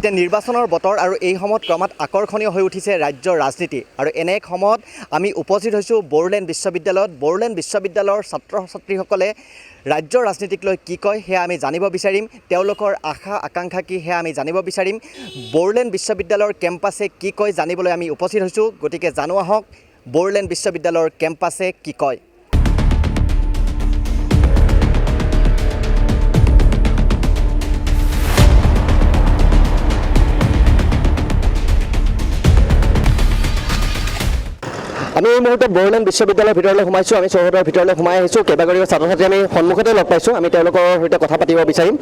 এতিয়া নিৰ্বাচনৰ বতৰ আৰু এই সময়ত ক্ৰমাৎ আকৰ্ষণীয় হৈ উঠিছে ৰাজ্যৰ ৰাজনীতি আৰু এনে এক সময়ত আমি উপস্থিত হৈছোঁ বড়োলেণ্ড বিশ্ববিদ্যালয়ত। বড়োলেণ্ড বিশ্ববিদ্যালয়ৰ ছাত্ৰ ছাত্ৰীসকলে ৰাজ্যৰ ৰাজনীতিক লৈ কি কয় সেয়া আমি জানিব বিচাৰিম, তেওঁলোকৰ আশা আকাংক্ষা কি সেয়া আমি জানিব বিচাৰিম। বড়োলেণ্ড বিশ্ববিদ্যালয়ৰ কেম্পাছে কি কয় জানিবলৈ আমি উপস্থিত হৈছোঁ, গতিকে জানো আহক বড়োলেণ্ড বিশ্ববিদ্যালয়ৰ কেম্পাছে কি কয়। আমি এই মুহূৰ্তে বড়োলেণ্ড বিশ্ববিদ্যালয়ৰ ভিতৰলৈ সোমাইছোঁ। আমি চৌহদৰ ভিতৰলৈ সোমাই আহিছোঁ। কেইবাগৰাকীও ছাত্ৰ ছাত্ৰী আমি সন্মুখতে লগ পাইছোঁ। আমি তেওঁলোকৰ সৈতে কথা পাতিব বিচাৰিম।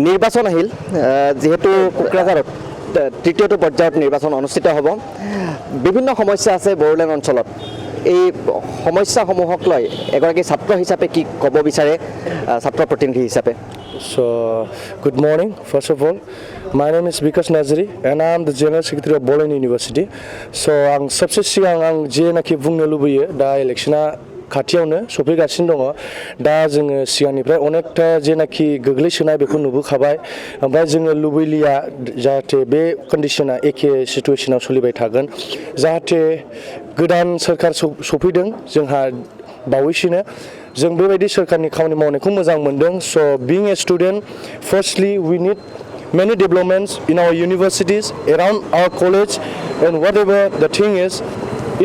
নিৰ্বাচন আহিল, যিহেতু কোকৰাঝাৰত তৃতীয়টো পৰ্যায়ত নিৰ্বাচন অনুষ্ঠিত হ'ব। বিভিন্ন সমস্যা আছে বড়োলেণ্ড অঞ্চলত। এই সমস্যাসমূহক লৈ এগৰাকী ছাত্ৰ হিচাপে কি ক'ব বিচাৰে ছাত্ৰ প্ৰতিনিধি হিচাপে? So, good morning, first of all. My name is Vikas Nazari and I am the General Secretary of Boroleend University. So, आं सबसे सिगां आं जेनाखि बुंनो लुबैयो दा इलेक्शना खाथियावनो सफैगासिनो दङ। दा जोङो सिगांनिफ्राय अनेकथा जेनाखि गोग्लैसोनाय बेखौ नुबोखाबाय। ओमफ्राय जोङो लुबैलिया जाहाथे बे कन्डिशना एखे सिटुएशनाव सोलिबाय थागोन। जाहाथे गोदान सोरखार सफैदों जोंहा बावैसोनो जों बेबायदि सोरखारनि खामानि मावनायखौ मोजां मोनदों। So being a student, firstly we need many developments in our universities, around our college, and whatever the thing is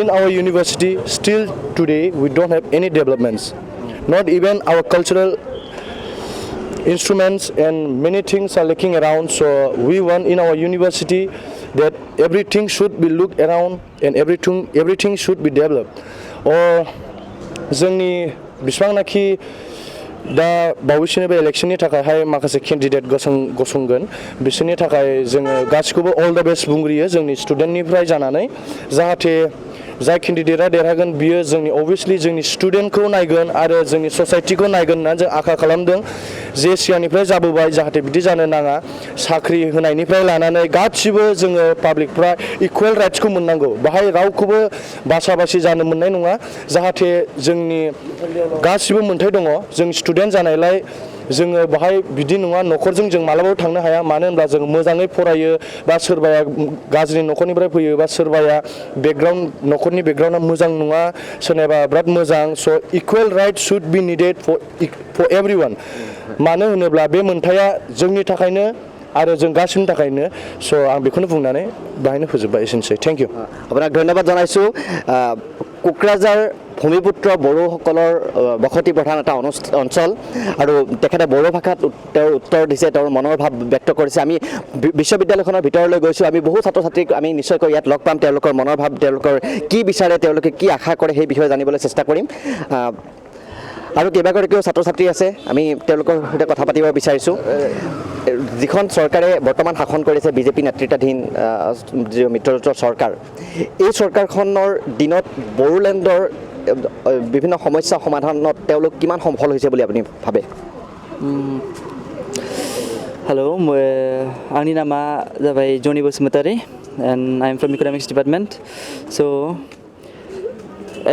in our university, still today we don't have any developments. Not even our cultural instruments and many things are lacking around. So we want in our university that everything should be looked around and everything should be developed. Or जोंनि बिसिबांनाखि दा बावैसोनि बे इलेक्शननि थाखायहाय माखासे candidate गसंगोन बिसोरनि थाखाय जोङो गासिखौबो all the best बुंग्रोयो जोंनि स्टुडेन्टनिफ्राय जानानै। जाहाथे जाय केन्डिडेटआ देरहागोन बियो जोंनि अभियासलि जोंनि स्टुडेन्टखौ नायगोन आरो जोंनि ससाइटिखौ नायगोन होननानै जों आखा खालामदों। जे सिगांनिफ्राय जाबोबाय जाहाथे बिदि जानो नाङा। साख्रि होनायनिफ्राय लानानै गासिबो जोङो पाब्लिकफ्रा इकुवेल राइट्सखौ मोननांगौ। बाहाय रावखौबो बासा बासि जानो मोननाय नङा। जाहाथे जोंनि गासिबो मोन्थाय दङ। जों स्टुडेन्ट जानायलाय जोङो बाहाय बिदि नङा न'खरजों जों मालाबाबो थांनो हाया। मानो होनब्ला जों मोजाङै फरायो बा सोरबाया गाज्रि न'खरनिफ्राय फैयो बा सोरबाया न'खरनि बेकग्राउन्डआ मोजां नङा, सोरनिबा बिराद मोजां। So' equal right should be needed for everyone. मानो होनोब्ला बे मोन्थाया जोंनि थाखायनो आरो जों गासिनि थाखायनो। स' आं बेखौनो बुंनानै बाहायनो फोजोबबाय। एसेनोसै। Thank you. আপোনাক ধন্যবাদ জনাইছোঁ। কোকৰাঝাৰ ভূমিপুত্ৰ বড়োসকলৰ বসতি প্ৰধান এটা অঞ্চল আৰু তেখেতে বড়ো ভাষাত তেওঁৰ উত্তৰ দিছে, তেওঁৰ মনৰ ভাৱ ব্যক্ত কৰিছে। আমি বিশ্ববিদ্যালয়খনৰ ভিতৰলৈ গৈছোঁ। আমি বহু ছাত্ৰ ছাত্ৰীক আমি নিশ্চয়কৈ ইয়াত লগ পাম। তেওঁলোকৰ মনৰ ভাৱ, তেওঁলোকৰ কি বিচাৰে, তেওঁলোকে কি আশা কৰে সেই বিষয়ে জানিবলৈ চেষ্টা কৰিম। আৰু কেইবাগৰাকীও ছাত্ৰ ছাত্ৰী আছে, আমি তেওঁলোকৰ সৈতে কথা পাতিব বিচাৰিছোঁ। যিখন চৰকাৰে বৰ্তমান শাসন কৰিছে বিজেপি নেতৃত্বাধীন যি মিত্ৰজোঁটৰ চৰকাৰ, এই চৰকাৰখনৰ দিনত বড়োলেণ্ডৰ বিভিন্ন সমস্যা সমাধানত তেওঁলোক কিমান সফল হৈছে বুলি আপুনি ভাবে? हेलो, आंनि नामा जाबाय जनि Basumatary and I'm from economics department. So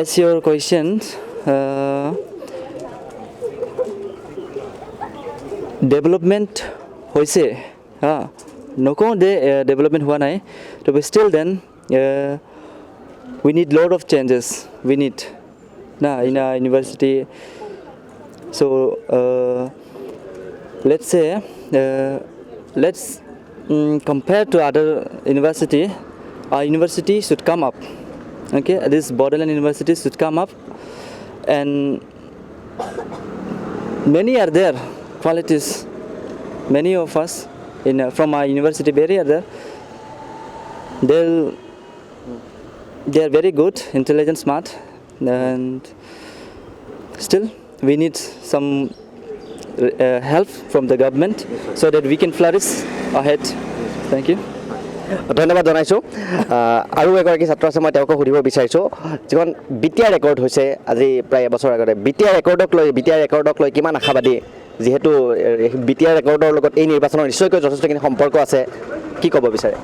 as your questions, development হৈছে নকওঁ যে ডেভেলপমেণ্ট হোৱা নাই, তবে still then we need lot of changes. We need in a university. So let's say let's compare to other university. Our university should come up. Okay, this Boroleend University should come up, and many are there qualities. Many of us from our university very are there. They are very good, intelligent, smart, and still we need some help from the government so that we can flourish ahead. Thank you. ধন্যবাদ জনাইছোঁ। আৰু এগৰাকী ছাত্ৰ আছে, মই তেওঁকো সুধিব বিচাৰিছোঁ, যিখন বিটিআৰ ৰেকৰ্ড হৈছে আজি প্ৰায় এবছৰ আগতে, বিটিআৰ ৰেকৰ্ডক লৈ কিমান আশাবাদী? যিহেতু বিটিআৰ ৰেকৰ্ডৰ লগত এই নিৰ্বাচনৰ নিশ্চয়কৈ যথেষ্টখিনি সম্পৰ্ক আছে, কি ক'ব বিচাৰে?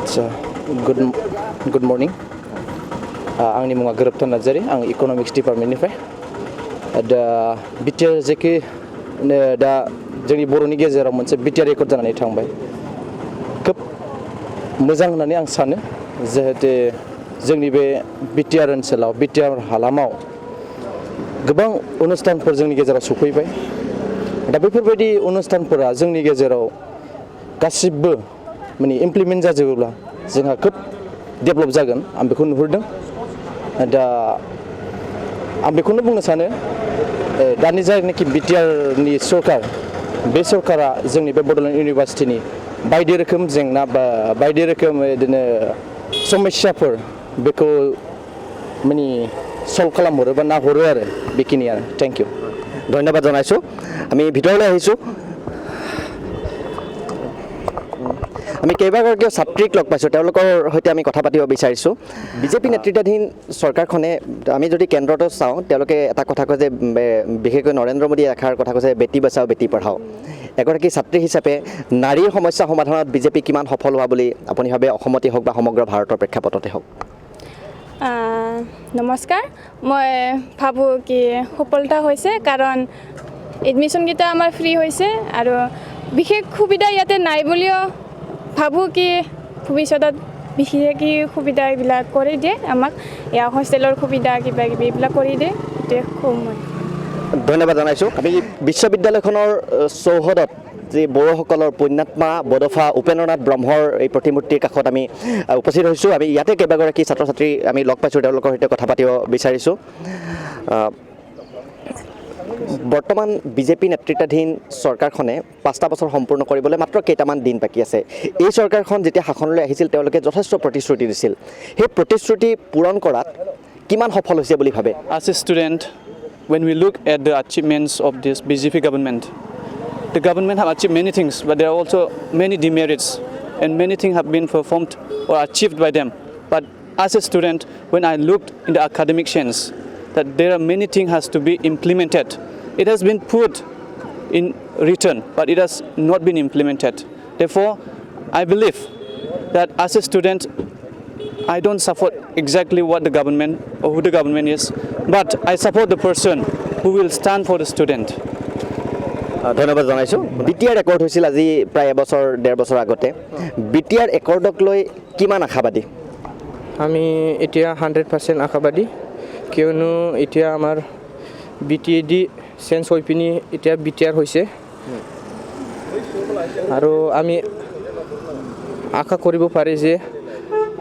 आदसा गुड मर्निं। आंनि मुङा गोरोबथा नार्जारी, आं इक'नमिक्स डिपार्टमेन्टनिफ्राय। दा बिटिआर जेखि दा जोंनि बर'नि गेजेराव मोनसे बिटिआर रेकर्ड जानानै थांबाय खोब मोजां होननानै आं सानो जाहाथे जोंनि बे बिटिआर ओनसोलाव बिटिआर हालामाव गोबां अनुस्थानफोर जोंनि गेजेराव सफैबाय दा बेफोरबायदि अनुस्थानफोरा जोंनि गेजेराव गासिबो माने इमप्लिमेन्ट जाजोबोब्ला जोंहा खोब डेभेलप जागोन आं बेखौ नुहुरदों दा आं बेखौनो बुंनो सानो दानि जायनाखि बिटिआरनि सरकार बे सरकारा जोंनि बे बड'लेण्ड इउनिभार्सिटिनि बायदि रोखोम जेंना बा बायदि रोखोम बिदिनो समस्याफोर बेखौ माने सल्भ खालामहरो बा नाहरो आरो बेखिनियानो थेंक इउ ধন্যবাদ জনাইছোঁ আমি ভিতৰলৈ আহিছোঁ আমি কেইবাগৰাকীও ছাত্ৰীক লগ পাইছোঁ তেওঁলোকৰ সৈতে আমি কথা পাতিব বিচাৰিছোঁ বিজেপি নেতৃত্বাধীন চৰকাৰখনে আমি যদি কেন্দ্ৰটো চাওঁ তেওঁলোকে এটা কথা কয় যে বিশেষকৈ নৰেন্দ্ৰ মোদীয়ে এষাৰ কথা কৈছে বেটি বচাও বেটি পঢ়াও এগৰাকী ছাত্ৰী হিচাপে নাৰীৰ সমস্যা সমাধানত বিজেপি কিমান সফল হোৱা বুলি আপুনি ভাবে অসমতে হওক বা সমগ্ৰ ভাৰতৰ প্ৰেক্ষাপটতে হওক নমস্কাৰ মই ভাবোঁ কি সফলতা হৈছে কাৰণ এডমিশ্যনকেইটা আমাৰ ফ্ৰী হৈছে আৰু বিশেষ সুবিধা ইয়াতে নাই বুলিও ভাবোঁ কি ভৱিষ্যতত বিশেষ কি সুবিধা এইবিলাক কৰি দিয়ে আমাক এয়া হোষ্টেলৰ সুবিধা কিবা কিবি এইবিলাক কৰি দিয়ে সেইটোৱে খুব মই ধন্যবাদ জনাইছোঁ আমি বিশ্ববিদ্যালয়খনৰ চৌহদত যি বড়োসকলৰ পুণ্যাত্মা বডফা উপেন্দ্ৰনাথ ব্ৰহ্মৰ এই প্ৰতিমূৰ্তিৰ কাষত আমি উপস্থিত হৈছোঁ আমি ইয়াতে কেইবাগৰাকী ছাত্ৰ ছাত্ৰী আমি লগ পাইছোঁ তেওঁলোকৰ সৈতে কথা পাতিব বিচাৰিছোঁ বৰ্তমান বিজেপি নেতৃত্বাধীন চৰকাৰখনে 5টা বছৰ সম্পূৰ্ণ কৰিবলৈ মাত্ৰ কেইটামান দিন বাকী আছে এই চৰকাৰখন যেতিয়া শাসনলৈ আহিছিল তেওঁলোকে যথেষ্ট প্ৰতিশ্ৰুতি দিছিল সেই প্ৰতিশ্ৰুতি পূৰণ কৰাত কিমান সফল হৈছে বুলি ভাবে As a student, when we look at the achievements of this BJP government, the government have achieved many things, but there are also many demerits, and many things have been performed or achieved by them. But as a student, when I looked in the academic sense, that there are many things has to be implemented. It has been put in written, but it has not been implemented. Therefore, I believe that as a student, I don't support exactly what the government or who the government is, but I support the person who will stand for the student. ধন্যবাদ জনাইছোঁ BTR record হৈছিল আজি প্ৰায় এবছৰ ডেৰ বছৰ আগতে BTR ৰেকৰ্ডক লৈ কিমান আশাবাদী আমি এতিয়া 100% আশাবাদী কিয়নো এতিয়া আমাৰ বিটিএডি চেঞ্জ হৈ পিনি এতিয়া বিটিআৰ হৈছে আৰু আমি আশা কৰিব পাৰি যে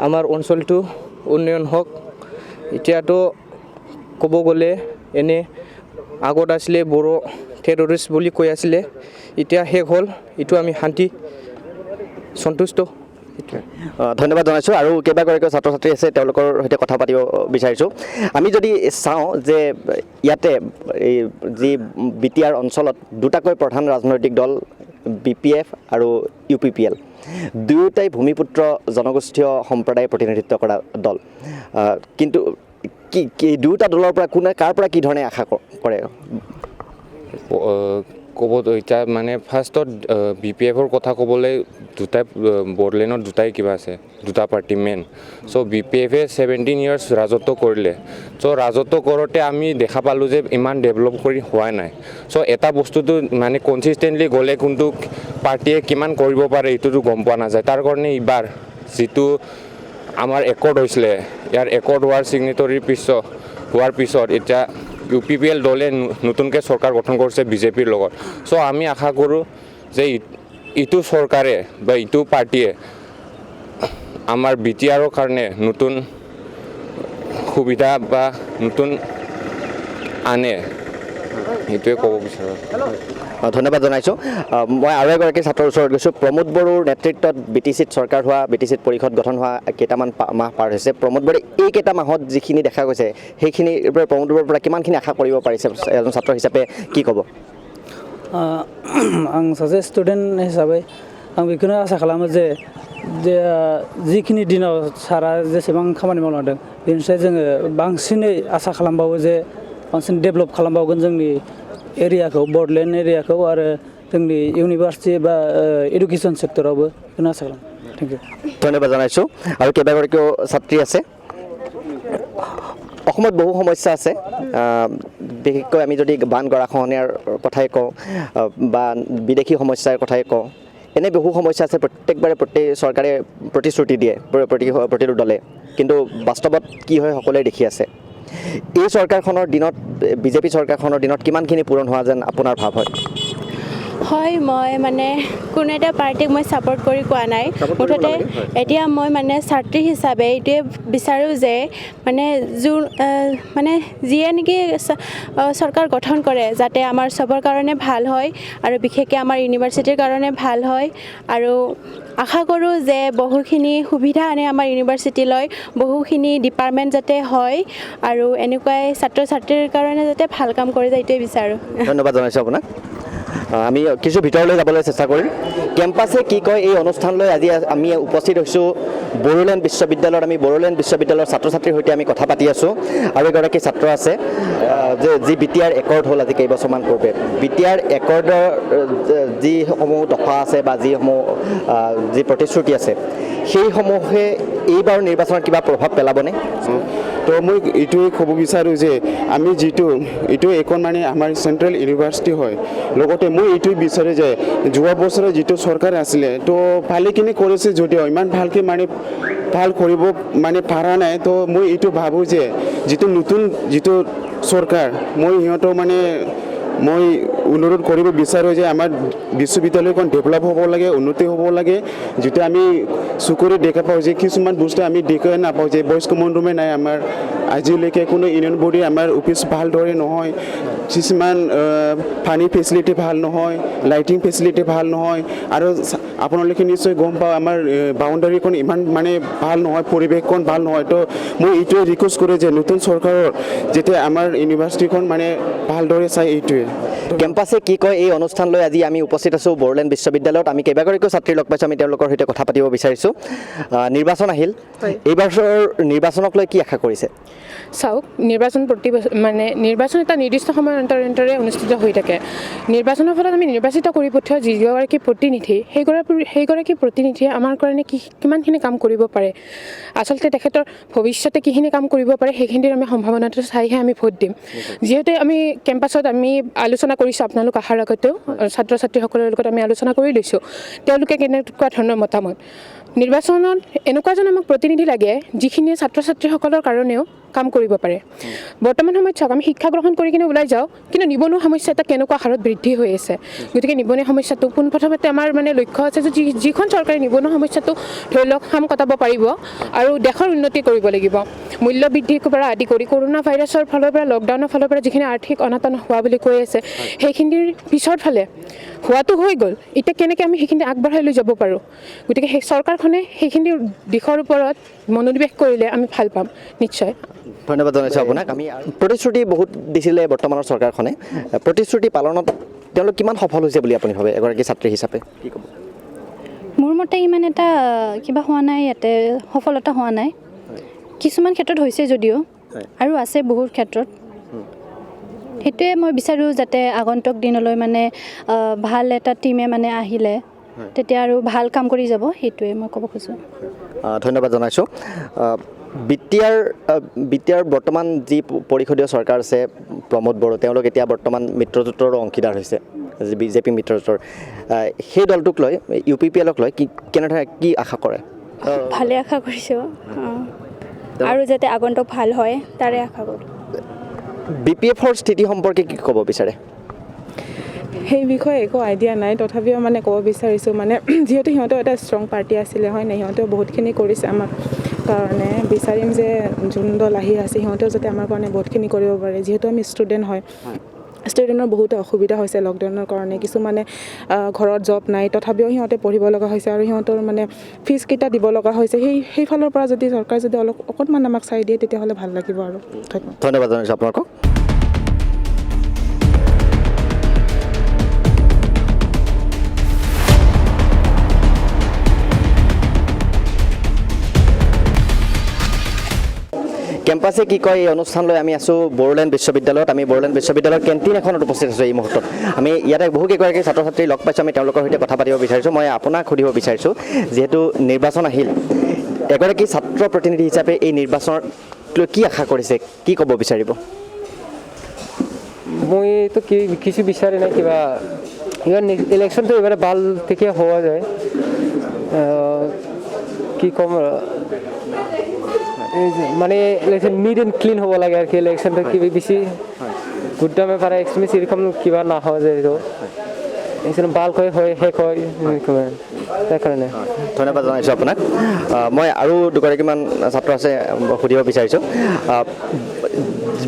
আমাৰ অঞ্চলটো উন্নয়ন হওক এতিয়াতো ক'ব গ'লে এনে আগত আছিলে বড়ো টেৰৰিষ্ট বুলি কৈ আছিলে এতিয়া শেষ হ'ল এইটো আমি শান্তি সন্তুষ্ট ধন্যবাদ জনাইছোঁ আৰু কেইবাগৰাকীও ছাত্ৰ ছাত্ৰী আছে তেওঁলোকৰ সৈতে কথা পাতিব বিচাৰিছোঁ আমি যদি চাওঁ যে ইয়াতে এই যি বিটিআৰ অঞ্চলত দুটাকৈ প্ৰধান ৰাজনৈতিক দল BPF আৰু UPPL দুয়োটাই ভূমিপুত্ৰ জনগোষ্ঠীয় সম্প্ৰদায়ে প্ৰতিনিধিত্ব কৰা দল কিন্তু কি দুটা দলৰ পৰা কোনে কাৰ পৰা কি ধৰণে আশা কৰে ক'ব এতিয়া মানে ফাৰ্ষ্টত BPFৰ কথা ক'বলৈ দুটাই বড়োলেণ্ডত দুটাই কিবা আছে দুটা পাৰ্টি মেইন চ' BPFে 17 ইয়াৰ্ছ ৰাজত্ব কৰিলে চ' ৰাজত্ব কৰোঁতে আমি দেখা পালোঁ যে ইমান ডেভেলপ কৰি হোৱা নাই চ' এটা বস্তুটো মানে কনচিষ্টেণ্টলি গ'লে কোনটো পাৰ্টীয়ে কিমান কৰিব পাৰে এইটোতো গম পোৱা নাযায় তাৰ কাৰণে এইবাৰ যিটো আমাৰ একৰ্ড হৈছিলে ইয়াৰ একৰ্ড হোৱাৰ চিগনেটৰীৰ হোৱাৰ পিছত এতিয়া UPPL দলে নতুনকৈ চৰকাৰ গঠন কৰিছে বিজেপিৰ লগত চ' আমি আশা কৰোঁ যে ইটো চৰকাৰে বা ইটো পাৰ্টীয়ে আমাৰ বিটিআৰৰ কাৰণে নতুন সুবিধা বা নতুন আনে সেইটোৱে ক'ব বিচাৰোঁ ধন্যবাদ জনাইছোঁ মই আৰু এগৰাকী ছাত্ৰৰ ওচৰত গৈছোঁ প্ৰমোদ বড়োৰ নেতৃত্বত BTCত চৰকাৰ হোৱা BTCত পৰিষদ গঠন হোৱা কেইটামান মাহ পাৰ হৈছে প্ৰমোদ বড়োৱে এইকেইটা মাহত যিখিনি দেখা গৈছে সেইখিনিৰ পৰা প্ৰমোদ বড়োৰ পৰা কিমানখিনি আশা কৰিব পাৰিছে এজন ছাত্ৰ হিচাপে কি ক'ব आं सासे स्टुडेन्ट हिसाबै आं बेखौनो आसा खालामो जे जिखिनि दिनाव सारा जेसेबां खामानि मावलांदों बेनिफ्राय जोङो बांसिनै आसा खालामबावो जे बांसिन डेभेलप खालामबावगोन जोंनि एरियाखौ बड'लेण्ड एरियाखौ आरो जोंनि इउनिभार्सिटि बा एडुकेसन सेक्टरावबो बेखौनो आसा खालामो थेंक इउ ধন্যবাদ জনাইছোঁ আৰু কেইবাগৰাকীও ছাত্ৰী আছে অসমত বহু সমস্যা আছে বিশেষকৈ আমি যদি বান গৰাখহনীয়াৰ কথাই কওঁ বা বিদেশী সমস্যাৰ কথাই কওঁ এনে বহু সমস্যা আছে প্ৰত্যেকবাৰে চৰকাৰে প্ৰতিশ্ৰুতি দিয়ে প্ৰতিটো দলে কিন্তু বাস্তৱত কি হয় সকলোৱে দেখি আছে এই চৰকাৰখনৰ দিনত বিজেপি চৰকাৰখনৰ দিনত কিমানখিনি পূৰণ হোৱা যেন আপোনাৰ ভাৱ হয় হয় মই মানে কোনো এটা পাৰ্টিক মই ছাপোৰ্ট কৰি কোৱা নাই মুঠতে এতিয়া মই মানে ছাত্ৰী হিচাপে এইটোৱে বিচাৰোঁ যে মানে মানে যিয়ে নেকি চৰকাৰ গঠন কৰে যাতে আমাৰ চবৰ কাৰণে ভাল হয় আৰু বিশেষকৈ আমাৰ ইউনিভাৰ্চিটিৰ কাৰণে ভাল হয় আৰু আশা কৰোঁ যে বহুখিনি সুবিধা আনে আমাৰ ইউনিভাৰ্চিটিলৈ বহুখিনি ডিপাৰ্টমেণ্ট যাতে হয় আৰু এনেকুৱাই ছাত্ৰ ছাত্ৰীৰ কাৰণে যাতে ভাল কাম কৰি যায় এইটোৱে বিচাৰোঁ ধন্যবাদ জনাইছোঁ আপোনাক আমি কিছু ভিতৰলৈ যাবলৈ চেষ্টা কৰিম কেম্পাছে কি কয় এই অনুষ্ঠানলৈ আজি আমি উপস্থিত হৈছোঁ বড়োলেণ্ড বিশ্ববিদ্যালয়ত আমি বড়োলেণ্ড বিশ্ববিদ্যালয়ৰ ছাত্ৰ ছাত্ৰীৰ সৈতে আমি কথা পাতি আছোঁ আৰু এগৰাকী ছাত্ৰ আছে যে যি BTR একৰ্ড হ'ল আজি কেইবছৰমান পূৰ্বে BTR একৰ্ডৰ যিসমূহ দফা আছে বা যিসমূহ যি প্ৰতিশ্ৰুতি আছে সেইসমূহে এইবাৰ নিৰ্বাচনত কিবা প্ৰভাৱ পেলাবনে তো মই এইটোৱে ক'ব বিচাৰোঁ যে আমি এইটো এখন মানে আমাৰ চেণ্ট্ৰেল ইউনিভাৰ্চিটি হয় লগতে মই এইটোৱে বিচাৰোঁ যে যোৱা বছৰৰ যিটো চৰকাৰ আছিলে তো ভালেখিনি কৰিছে যদিও ইমান ভালকৈ মানে ভাল কৰিব মানে পৰা নাই তো মই এইটো ভাবোঁ যে যিটো চৰকাৰ মই সিহঁতৰ মানে মই অনুৰোধ কৰিব বিচাৰোঁ যে আমাৰ বিশ্ববিদ্যালয়খন ডেভেলপ হ'ব লাগে উন্নতি হ'ব লাগে যিটো আমি চকুৰে দেখা পাওঁ যে কিছুমান বস্তু আমি দেখা নাপাওঁ যে বয়স্ক মণ্ডপে নাই আমাৰ আজিলৈকে কোনো ইউনিয়ন বডি আমাৰ অফিচ ভালদৰে নহয় কিছুমান পানী ফেচিলিটি ভাল নহয় লাইটিং ফেচিলিটি ভাল নহয় আৰু আপোনালোকে নিশ্চয় গম পাওঁ আমাৰ বাউণ্ডাৰীখন ইমান মানে ভাল নহয় পৰিৱেশখন ভাল নহয় তো মই এইটোৱে ৰিকুৱেষ্ট কৰোঁ যে নতুন চৰকাৰৰ যেতিয়া আমাৰ ইউনিভাৰ্চিটিখন মানে ভালদৰে চাই এইটোৱে কেম্পাছে কি কয় এই অনুষ্ঠানলৈ আজি আমি উপস্থিত আছোঁ বড়োলেণ্ড বিশ্ববিদ্যালয়ত আমি কেইবাগৰাকীও ছাত্ৰী লগ পাইছোঁ আমি তেওঁলোকৰ সৈতে কথা পাতিব বিচাৰিছোঁ নিৰ্বাচন আহিল এইবাৰৰ নিৰ্বাচনক লৈ কি আশা কৰিছে চাওক নিৰ্বাচন নিৰ্বাচন এটা নিৰ্দিষ্ট সময়ৰ অন্তৰে অনুষ্ঠিত হৈ থাকে নিৰ্বাচনৰ ফলত আমি নিৰ্বাচিত কৰি পঠোৱা যিগৰাকী প্ৰতিনিধি সেইগৰাকী প্ৰতিনিধিয়ে আমাৰ কাৰণে কিমানখিনি কাম কৰিব পাৰে আচলতে তেখেতৰ ভৱিষ্যতে কিখিনি কাম কৰিব পাৰে সেইখিনিৰ আমি সম্ভাৱনাটো চাইহে আমি ভোট দিম যিহেতু আমি কেম্পাছত আমি আলোচনা কৰিছোঁ আপোনালোক অহাৰ আগতেও ছাত্ৰ ছাত্ৰীসকলৰ লগত আমি আলোচনা কৰি লৈছোঁ তেওঁলোকে কেনেকুৱা ধৰণৰ মতামত নিৰ্বাচনত এনেকুৱা এজন আমাক প্ৰতিনিধি লাগে যিখিনিয়ে ছাত্ৰ ছাত্ৰীসকলৰ কাৰণেও কাম কৰিব পাৰে বৰ্তমান সময়ত চাওক আমি শিক্ষা গ্ৰহণ কৰি কিনে ওলাই যাওঁ কিন্তু নিবনুৱা সমস্যা এটা কেনেকুৱা হাৰত বৃদ্ধি হৈ আছে গতিকে নিবনুৱা সমস্যাটো পোনপ্ৰথমতে আমাৰ মানে লক্ষ্য আছে যে যিখন চৰকাৰে নিবনুৱা সমস্যাটো ধৰি লওক সাম কটাব পাৰিব আৰু দেশৰ উন্নতি কৰিব লাগিব মূল্য বৃদ্ধিৰ পৰা আদি কৰি কৰোণা ভাইৰাছৰ ফালৰ পৰা লকডাউনৰ ফালৰ পৰা যিখিনি আৰ্থিক অনাটন হোৱা বুলি কৈ আছে সেইখিনিৰ পিছৰ ফালে হোৱাটো হৈ গ'ল এতিয়া কেনেকৈ আমি সেইখিনি আগবঢ়াই লৈ যাব পাৰোঁ গতিকে সেই চৰকাৰখনে সেইখিনি দিশৰ ওপৰত মনোনিৱেশ কৰিলে আমি ভাল পাম নিশ্চয় ধন্যবাদ জনাইছোঁ আপোনাক আমি প্ৰতিশ্ৰুতি বহুত দিছিলে বৰ্তমানৰ চৰকাৰখনে প্ৰতিশ্ৰুতি পালনত তেওঁলোক কিমান সফল হৈছে বুলি আপুনি ভাবে এগৰাকী ছাত্ৰী হিচাপে কি ক'ব মোৰ মতে ইমান এটা কিবা হোৱা নাই ইয়াতে সফলতা হোৱা নাই কিছুমান ক্ষেত্ৰত হৈছে যদিও আৰু আছে বহুত ক্ষেত্ৰত সেইটোৱে মই বিচাৰোঁ যাতে আগন্তুক দিনলৈ মানে ভাল এটা টিমে মানে আহিলে তেতিয়া আৰু ভাল কাম কৰি যাব সেইটোৱে মই ক'ব খোজোঁ ধন্যবাদ জনাইছোঁ BTR বৰ্তমান যি পৰিষদীয় চৰকাৰ আছে প্ৰমোদ বড়ো তেওঁলোক এতিয়া বৰ্তমান মিত্ৰজোঁটৰো অংশীদাৰ হৈছে বিজেপি মিত্ৰজোঁটৰ সেই দলটোক লৈ UPPLক লৈ কেনেধৰণে কি আশা কৰে ভালে আশা কৰিছোঁ আৰু যাতে আগন্তুক ভাল হয় তাৰে আশা কৰোঁ BPFৰ স্থিতি সম্পৰ্কে কি ক'ব বিচাৰে সেই বিষয়ে একো আইডিয়া নাই তথাপিও মানে ক'ব বিচাৰিছোঁ মানে যিহেতু সিহঁতেও এটা ষ্ট্ৰং পাৰ্টি আছিলে হয় নাই সিহঁতেও বহুতখিনি কৰিছে আমাৰ কাৰণে বিচাৰিম যে যোন দল আহি আছে সিহঁতেও যাতে আমাৰ কাৰণে বহুতখিনি কৰিব পাৰে যিহেতু আমি ষ্টুডেণ্ট হয় ষ্টুডেণ্টৰ বহুত অসুবিধা হৈছে লকডাউনৰ কাৰণে কিছুমানে ঘৰত জব নাই তথাপিও সিহঁতে পঢ়িব লগা হৈছে আৰু সিহঁতৰ মানে ফিজকেইটা দিব লগা হৈছে সেইফালৰ পৰা যদি চৰকাৰে যদি অকণমান আমাক চাই দিয়ে তেতিয়াহ'লে ভাল লাগিব আৰু ধন্যবাদ জনাইছোঁ আপোনালোকক কেম্পাছে কি কয় এই অনুষ্ঠানলৈ আমি আছোঁ বড়োলেণ্ড বিশ্ববিদ্যালয়ত আমি বড়োলেণ্ড বিশ্ববিদ্যালয়ৰ কেণ্টিন এখনত উপস্থিত আছোঁ এই মুহূৰ্তত আমি ইয়াতে বহুকেইগৰাকী ছাত্ৰ ছাত্ৰী লগ পাইছোঁ আমি তেওঁলোকৰ সৈতে কথা পাতিব বিচাৰিছোঁ মই আপোনাক সুধিব বিচাৰিছোঁ যিহেতু নিৰ্বাচন আহিল এগৰাকী ছাত্ৰ প্ৰতিনিধি হিচাপে এই নিৰ্বাচনক লৈ কি আশা কৰিছে কি ক'ব বিচাৰিব মইতো কিছু বিচাৰি নাই কিবা ইলেকশ্যনটো এবাৰে ভাল থেকে হোৱা যায় কি ক'ম মানে ইলেকশ্যন নিট এণ্ড ক্লিন হ'ব লাগে আৰু কি ইলেকশ্যনটো কিবা বেছি গুডামে পাৰে এক্সট্ৰিমিষ্ট এৰকম কিবা নহয় যে এইটো ইলেকশ্যন ভালকৈ হয় শেষ হয় সেইকাৰণে ধন্যবাদ জনাইছোঁ আপোনাক মই আৰু দুগৰাকীমান ছাত্ৰ আছে সুধিব বিচাৰিছোঁ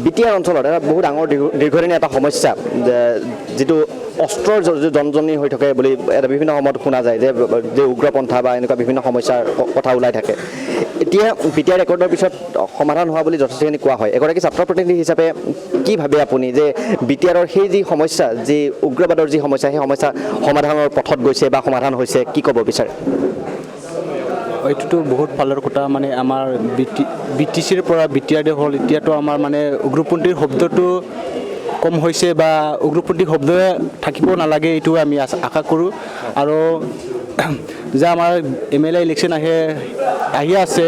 বিটিআৰ অঞ্চলত এটা বহুত ডাঙৰ দীৰ্ঘদিনীয়া এটা সমস্যা যিটো অস্ত্ৰৰ জনজনী হৈ থাকে বুলি এটা বিভিন্ন সময়ত শুনা যায় যে উগ্ৰপন্থা বা এনেকুৱা বিভিন্ন সমস্যাৰ কথা ওলাই থাকে এতিয়া বিটিআৰ ৰেকৰ্ডৰ পিছত সমাধান হোৱা বুলি যথেষ্টখিনি কোৱা হয় এগৰাকী ছাত্ৰ প্ৰতিনিধি হিচাপে কি ভাবে আপুনি যে বিটিআৰৰ সেই যি সমস্যা যি উগ্ৰবাদৰ যি সমস্যা সেই সমস্যা সমাধানৰ পথত গৈছে বা সমাধান হৈছে কি ক'ব বিচাৰে এইটোতো বহুত ভালৰ কথা মানে আমাৰ বি টি চিৰ পৰা বিটিআৰ হ'ল এতিয়াতো আমাৰ মানে উগ্ৰপন্থীৰ শব্দটো কম হৈছে বা উগ্ৰপন্থী শব্দই থাকিব নালাগে এইটো আমি আশা কৰোঁ আৰু যে আমাৰ MLA ইলেকশ্যন আহি আছে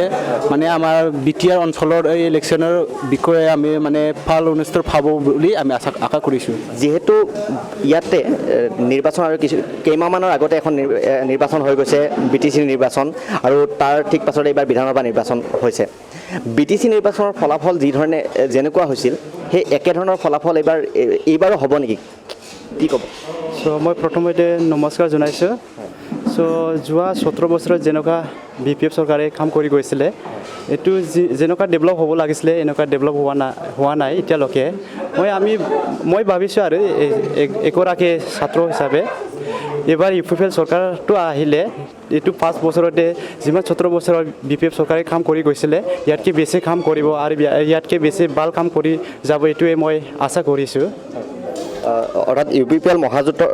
মানে আমাৰ বিটিআৰ অঞ্চলৰ এই ইলেকশ্যনৰ বিষয়ে আমি মানে ভাল অনুষ্ঠিত পাব বুলি আমি আশা কৰিছোঁ যিহেতু ইয়াতে নিৰ্বাচন আৰু কিছু কেইমাহমানৰ আগতে এখন নিৰ্বাচন হৈ গৈছে BTC নিৰ্বাচন আৰু তাৰ ঠিক পাছতে এইবাৰ বিধানসভা নিৰ্বাচন হৈছে BTC নিৰ্বাচনৰ ফলাফল যি ধৰণে যেনেকুৱা হৈছিল সেই একেধৰণৰ ফলাফল এইবাৰো হ'ব নেকি কি ক'ব মই প্ৰথমতে নমস্কাৰ জনাইছোঁ যোৱা 17 বছৰত যেনেকুৱা BPF চৰকাৰে কাম কৰি গৈছিলে এইটো যেনেকুৱা ডেভেলপ হ'ব লাগিছিলে এনেকুৱা ডেভেলপ হোৱা নাই এতিয়ালৈকে মই ভাবিছোঁ আৰু এগৰাকী ছাত্ৰ হিচাপে এবাৰ UPPL চৰকাৰটো আহিলে এইটো 5 বছৰতে যিমান 17 বছৰত BPF চৰকাৰে কাম কৰি গৈছিলে ইয়াতকৈ বেছি কাম কৰিব আৰু ইয়াতকৈ বেছি ভাল কাম কৰি যাব এইটোৱে মই আশা কৰিছোঁ অৰ্থাৎ UPPL মহাজোঁটৰ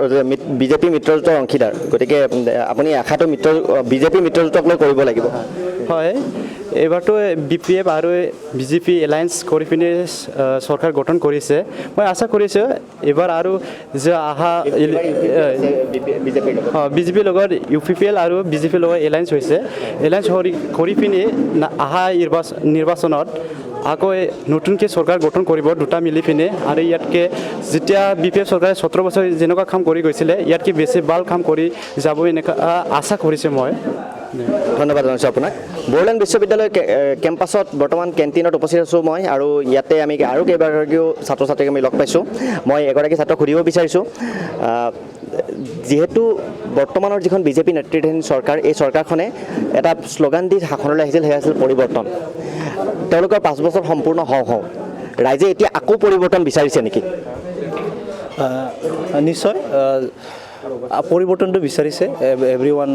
বিজেপি মিত্ৰজোঁটৰ অংশীদাৰ গতিকে আপুনি আশাটো বিজেপি মিত্ৰজোঁটক লৈ কৰিব লাগিব হয় এইবাৰতো BPF আৰু BJP এলায়েন্স কৰি পিনে চৰকাৰ গঠন কৰিছে মই আশা কৰিছোঁ এইবাৰ আৰু যে অহা BJPৰ লগত UPPL আৰু BJPৰ লগত এলায়েন্স হৈছে এলায়েন্স কৰি পিনে অহা নিৰ্বাচনত আকৌ নতুনকৈ চৰকাৰ গঠন কৰিব দুটা মিলি পিনে আৰু ইয়াতকৈ যেতিয়া BPF চৰকাৰে 17 বছৰ যেনেকুৱা কাম কৰি গৈছিলে ইয়াতকৈ বেছি ভাল কাম কৰি যাব এনেকুৱা আশা কৰিছোঁ মই ধন্যবাদ জনাইছোঁ আপোনাক বড়োলেণ্ড বিশ্ববিদ্যালয় কেম্পাছত বৰ্তমান কেণ্টিনত উপস্থিত আছোঁ মই আৰু ইয়াতে আমি আৰু কেইবাগৰাকীও ছাত্ৰ ছাত্ৰীক আমি লগ পাইছোঁ মই এগৰাকী ছাত্ৰক সুধিব বিচাৰিছোঁ যিহেতু বৰ্তমানৰ যিখন BJP নেতৃত্বাধীন চৰকাৰ এই চৰকাৰখনে এটা শ্লোগান দি শাসনলৈ আহিছিল সেয়া আছিল পৰিৱৰ্তন তেওঁলোকৰ 5 বছৰ সম্পূৰ্ণ হওঁ ৰাইজে এতিয়া আকৌ পৰিৱৰ্তন বিচাৰিছে নেকি নিশ্চয় পৰিৱৰ্তনটো বিচাৰিছে everyone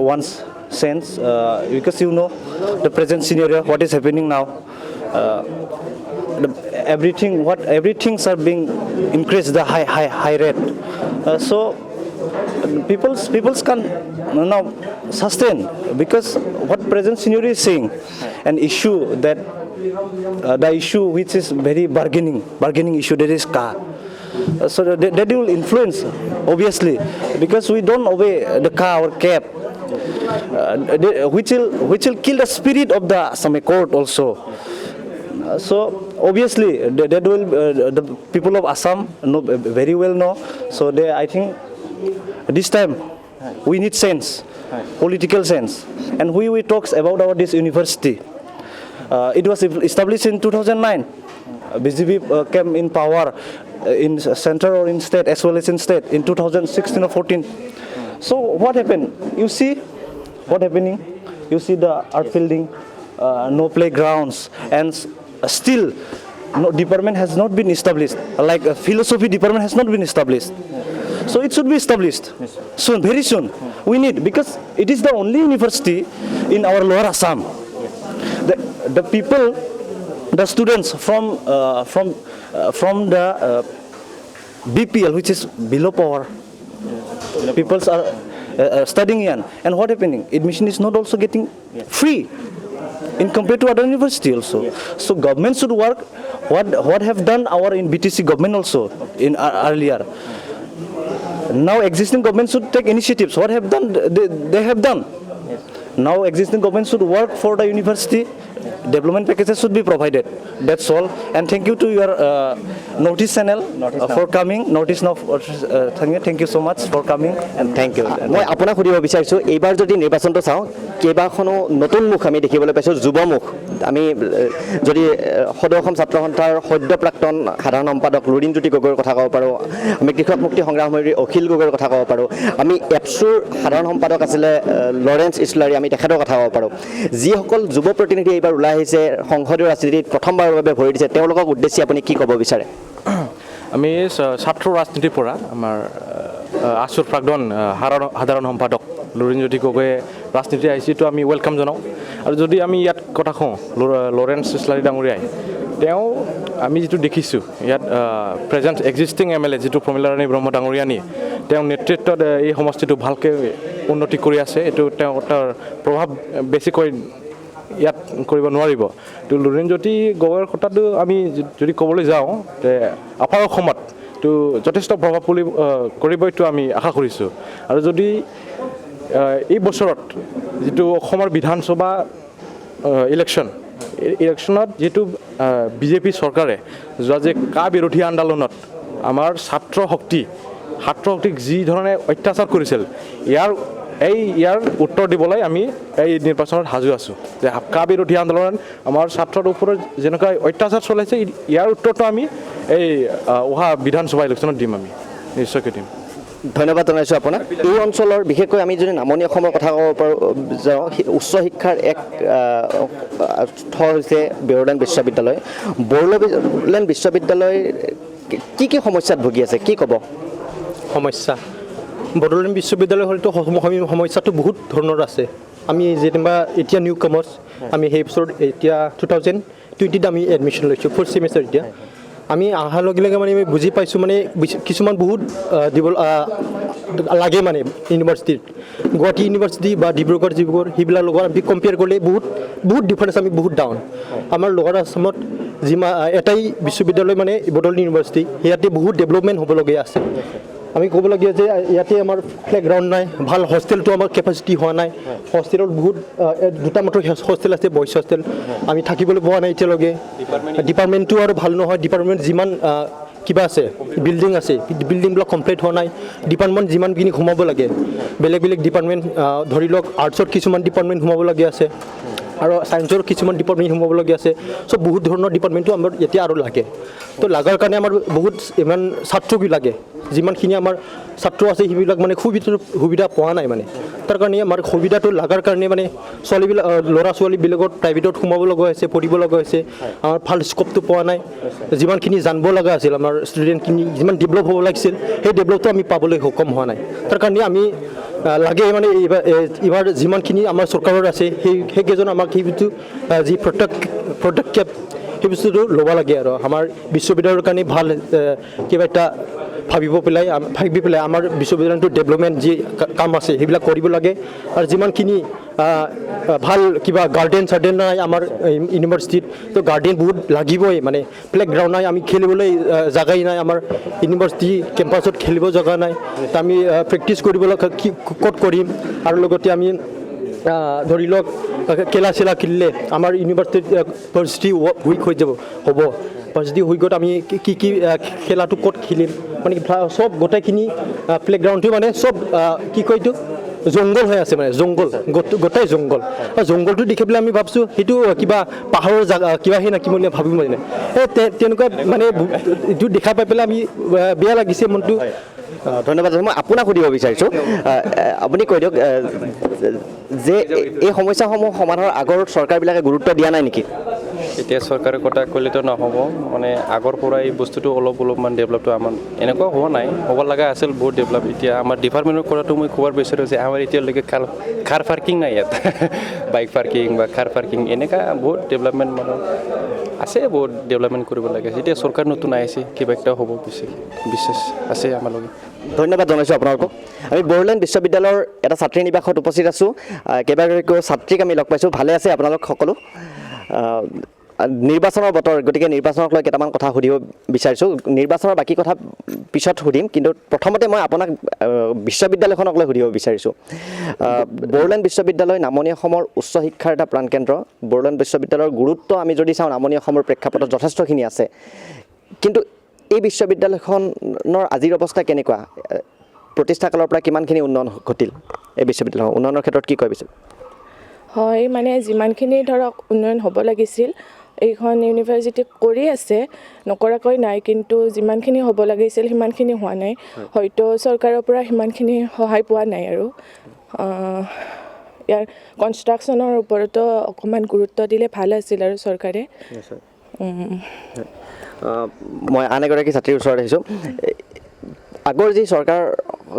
wants sense because you know the present scenario what is happening now everything are being increased the high rate so people's can now sustain because what present scenario is saying an issue that the issue which is very bargaining issue that is car so that will influence obviously because we don't obey the car or cab which will kill the spirit of the Assam court also so obviously that will the people of Assam know very well know so I think this time we need sense political sense and we talks about this university it was established in 2009 BJP came in power in center or in state as well as in state in 2016 or 14 so what happened you see what happening you see the art fielding no playgrounds and still no department has not been established like a philosophy department has not been established so it should be established soon very soon we need because it is the only university in our lower Assam the people the students from the BPL which is below power people are studying here and what happening admission is not also getting free in compared to other university also so government should work what have done our in BTC government also in earlier now existing government should take initiatives what have done they have done now existing government should work for the university development packages should be provided. That's all. And thank you to your notice channel for coming. Notice now. Thank you so much for coming and thank you. মই আপোনাক সুধিব বিচাৰিছোঁ এইবাৰ যদি নিৰ্বাচনটো চাওঁ কেইবাখনো নতুন মুখ আমি দেখিবলৈ পাইছোঁ যুৱমুখ আমি যদি সদৌ অসম ছাত্ৰ সন্থাৰ সদ্য প্ৰাক্তন সাধাৰণ সম্পাদক লুৰিণজ্যোতি গগৈৰ কথা ক'ব পাৰোঁ আমি কৃষক মুক্তি সংগ্ৰাম সমিতিৰ অখিল গগৈৰ কথা ক'ব পাৰোঁ আমি এপছুৰ সাধাৰণ সম্পাদক আছিলে লৰেঞ্চ ইছলাৰী আমি তেখেতৰ কথা ক'ব পাৰোঁ যিসকল যুৱ প্ৰতিনিধি এইবাৰ ওলাই আহিছে সংসদীয় ৰাজনীতিত প্ৰথমবাৰৰ বাবে ভৰি দিছে তেওঁলোকক উদ্দেশ্যি আপুনি কি ক'ব বিচাৰে আমি ছাত্ৰ ৰাজনীতিৰ পৰা আমাৰ আছুৰ প্ৰাক্তন সাধাৰণ সম্পাদক লুৰিণজ্যোতি গগৈয়ে ৰাজনীতি আহিছে তো আমি ৱেলকাম জনাওঁ আৰু যদি আমি ইয়াত কথা কওঁ লৰেঞ্চ ইছলাৰী ডাঙৰীয়াই তেওঁ আমি যিটো দেখিছোঁ ইয়াত প্ৰেজেণ্ট এক্সিষ্টিং MLA যিটো প্ৰমীলাৰাণী ব্ৰহ্ম ডাঙৰীয়ানী তেওঁ নেতৃত্বত এই সমষ্টিটো ভালকৈ উন্নতি কৰি আছে এইটো তেওঁ তাৰ প্ৰভাৱ বেছিকৈ ইয়াত কৰিব নোৱাৰিব তো লুৰিণজ্যোতি গগৈৰ কথাটো আমি যদি ক'বলৈ যাওঁ যে আপাৰ অসমত তো যথেষ্ট প্ৰভাৱ কৰিবইতো আমি আশা কৰিছোঁ আৰু যদি এই বছৰত যিটো অসমৰ বিধানসভা ইলেকশ্যনত যিটো বিজেপি চৰকাৰে যোৱা যে কা বিৰোধী আন্দোলনত আমাৰ ছাত্ৰ শক্তিক যি ধৰণে অত্যাচাৰ কৰিছিল ইয়াৰ উত্তৰ দিবলৈ আমি এই নিৰ্বাচনত সাজু আছোঁ যে কা বিৰোধী আন্দোলনত আমাৰ ছাত্ৰৰ ওপৰত যেনেকুৱা অত্যাচাৰ চলাইছে ইয়াৰ উত্তৰটো আমি এই অহা বিধানসভা ইলেকশ্যনত দিম আমি নিশ্চয়কৈ দিম ধন্যবাদ জনাইছোঁ আপোনাক এই অঞ্চলৰ বিশেষকৈ আমি যদি নামনি অসমৰ কথা ক'ব পাৰোঁ যাওঁ উচ্চ শিক্ষাৰ এক স্থল হৈছে বড়োলেণ্ড বিশ্ববিদ্যালয় বড়োলেণ্ড বিশ্ববিদ্যালয় কি সমস্যাত ভুগি আছে কি ক'ব সমস্যা বড়োলেণ্ড বিশ্ববিদ্যালয় হ'লেতো সমস্যাটো বহুত ধৰণৰ আছে আমি যেনিবা এতিয়া নিউ কামাৰ্ছ আমি সেই বছৰত এতিয়া 2020 আমি এডমিশ্যন লৈছোঁ 4th ছেমিষ্টাৰ এতিয়া আমি অহাৰ লগে লগে মানে আমি বুজি পাইছোঁ মানে কিছুমান বহুত দিব লাগে মানে ইউনিভাৰ্চিটিত গুৱাহাটী ইউনিভাৰ্চিটি বা ডিব্ৰুগড় সেইবিলাক লগত আমি কম্পেয়াৰ কৰিলে বহুত ডিফাৰেঞ্চ আমি বহুত ডাউন আমাৰ লোৱাৰ আছামত এটাই বিশ্ববিদ্যালয় মানে বড়োলেণ্ড ইউনিভাৰ্চিটি ইয়াতে বহুত ডেভেলপমেণ্ট হ'বলগীয়া আছে আমি ক'বলগীয়া যে ইয়াতে আমাৰ প্লেগ্ৰাউণ্ড নাই ভাল হোষ্টেলটো আমাৰ কেপাচিটি হোৱা নাই হোষ্টেলত বহুত দুটা মাত্ৰ হোষ্টেল আছে বইজ হোষ্টেল আমি থাকিবলৈ পোৱা নাই এতিয়ালৈকে ডিপাৰ্টমেণ্টটো আৰু ভাল নহয় ডিপাৰ্টমেণ্ট যিমান কিবা আছে বিল্ডিং আছে বিল্ডিংবিলাক কমপ্লিট হোৱা নাই ডিপাৰ্টমেণ্ট যিমানখিনি সোমাব লাগে বেলেগ ডিপাৰ্টমেণ্ট ধৰি লওক আৰ্টছৰ কিছুমান ডিপাৰ্টমেণ্ট সোমাবলগীয়া আছে আৰু ছায়েন্সৰ কিছুমান ডিপাৰ্টমেণ্ট সোমাবলগীয়া আছে চ' বহুত ধৰণৰ ডিপাৰ্টমেণ্টটো আমাৰ এতিয়া আৰু লাগে তো লগাৰ কাৰণে আমাৰ বহুত ইমান ছাত্ৰকো লাগে যিমানখিনি আমাৰ ছাত্ৰ আছে সেইবিলাক মানে সুবিধা পোৱা নাই মানে তাৰ কাৰণে আমাৰ সুবিধাটো লগাৰ কাৰণে মানে ল'ৰা ছোৱালীবিলাকত প্ৰাইভেটত সোমাব লগা হৈছে পঢ়িব লগা হৈছে আমাৰ ভাল স্ক'পটো পোৱা নাই যিমানখিনি জানিব লগা আছিল আমাৰ ষ্টুডেণ্টখিনি যিমান ডেভেলপ হ'ব লাগিছিল সেই ডেভেলপটো আমি পাবলৈ সক্ষম হোৱা নাই তাৰ কাৰণে আমি লাগে মানে এইবাৰ যিমানখিনি আমাৰ চৰকাৰৰ আছে সেইকেইজন আমাক সেই বস্তু যি পদক্ষেপ সেই বস্তুটো ল'ব লাগে আৰু আমাৰ বিশ্ববিদ্যালয়ৰ কাৰণে ভাল কিবা এটা ভাবি পেলাই আমাৰ বিশ্ববিদ্যালয়টো ডেভেলপমেণ্ট যি কাম আছে সেইবিলাক কৰিব লাগে আৰু যিমানখিনি ভাল কিবা গাৰ্ডেন নাই আমাৰ ইউনিভাৰ্চিটিত তো গাৰ্ডেন বহুত লাগিবই মানে প্লেগ্ৰাউণ্ড নাই আমি খেলিবলৈ জেগাই নাই আমাৰ ইউনিভাৰ্চিটি কেম্পাছত খেলিব জেগা নাই তো আমি প্ৰেক্টিছ কৰিবলৈ ক'ত কৰিম আৰু লগতে আমি ধৰি লওক খেলা খেলিলে আমাৰ ইউনিভাৰ্চিটি উইক হৈ হ'ব ভাৰ্চিটি উইকত আমি কি খেলাটো ক'ত খেলিম মানে চব গোটেইখিনি প্লেগ্ৰাউণ্ডটো মানে চব কি কয় এইটো জংঘল হৈ আছে মানে গোটেই জংঘলটো দেখি পেলাই আমি ভাবিছোঁ সেইটো কিবা পাহাৰৰ জেগা কিবা সেই নাকি বুলি ভাবিম মানে তেনেকুৱা মানে এইটো দেখা পাই পেলাই আমি বেয়া লাগিছে মনটো ধন্যবাদ মই আপোনাক সুধিব বিচাৰিছোঁ আপুনি কৈ দিয়ক যে এই সমস্যাসমূহ সমাধানৰ আগৰ চৰকাৰবিলাকে গুৰুত্ব দিয়া নাই নেকি এতিয়া চৰকাৰে কথা ক'লেতো নহ'ব মানে আগৰ পৰা এই বস্তুটো অলপমান ডেভেলপটো আমাৰ এনেকুৱা হোৱা নাই হ'ব লগা আছিল বহুত ডেভেলপ এতিয়া আমাৰ ডিপাৰ্টমেণ্টৰ কথাটো মই ক'ব বিচাৰোঁ যে আমাৰ এতিয়ালৈকে কাৰ পাৰ্কিং নাই ইয়াত বাইক পাৰ্কিং বা কাৰ পাৰ্কিং এনেকুৱা বহুত ডেভেলপমেণ্ট মানে আছে বহুত ডেভেলপমেণ্ট কৰিব লাগে এতিয়া চৰকাৰ নতুন আহিছে কিবা একটা হ'ব বিশ্বাস আছে আমাৰ লগত ধন্যবাদ জনাইছোঁ আপোনালোকক আমি বড়োলেণ্ড বিশ্ববিদ্যালয়ৰ এটা ছাত্ৰী নিবাসত উপস্থিত আছোঁ কেইবাগৰাকীও ছাত্ৰীক আমি লগ পাইছোঁ ভালে আছে আপোনালোক সকলো নিৰ্বাচনৰ বতৰ গতিকে নিৰ্বাচনক লৈ কেইটামান কথা সুধিব বিচাৰিছোঁ নিৰ্বাচনৰ বাকী কথা পিছত সুধিম কিন্তু প্ৰথমতে মই আপোনাক বিশ্ববিদ্যালয়খনক লৈ সুধিব বিচাৰিছোঁ বড়োলেণ্ড বিশ্ববিদ্যালয় নামনি অসমৰ উচ্চ শিক্ষাৰ এটা প্ৰাণকেন্দ্ৰ বড়োলেণ্ড বিশ্ববিদ্যালয়ৰ গুৰুত্ব আমি যদি চাওঁ নামনি অসমৰ প্ৰেক্ষাপটত যথেষ্টখিনি আছে কিন্তু এই বিশ্ববিদ্যালয়খনৰ আজিৰ অৱস্থা কেনেকুৱা প্ৰতিষ্ঠাকালৰ পৰা কিমানখিনি উন্নয়ন ঘটিল এই বিশ্ববিদ্যালয়ৰ উন্নয়নৰ ক্ষেত্ৰত কি কয় বিচাৰ হয় মানে যিমানখিনি ধৰক উন্নয়ন হ'ব লাগিছিল এইখন ইউনিভাৰ্চিটি কৰি আছে নকৰাকৈ নাই কিন্তু যিমানখিনি হ'ব লাগিছিল সিমানখিনি হোৱা নাই হয়তো চৰকাৰৰ পৰা সিমানখিনি সহায় পোৱা নাই আৰু ইয়াৰ কনষ্ট্ৰাকশ্যনৰ ওপৰতো অকণমান গুৰুত্ব দিলে ভাল আছিল আৰু চৰকাৰে মই আন এগৰাকী ছাত্ৰীৰ ওচৰত আহিছোঁ আগৰ যি চৰকাৰ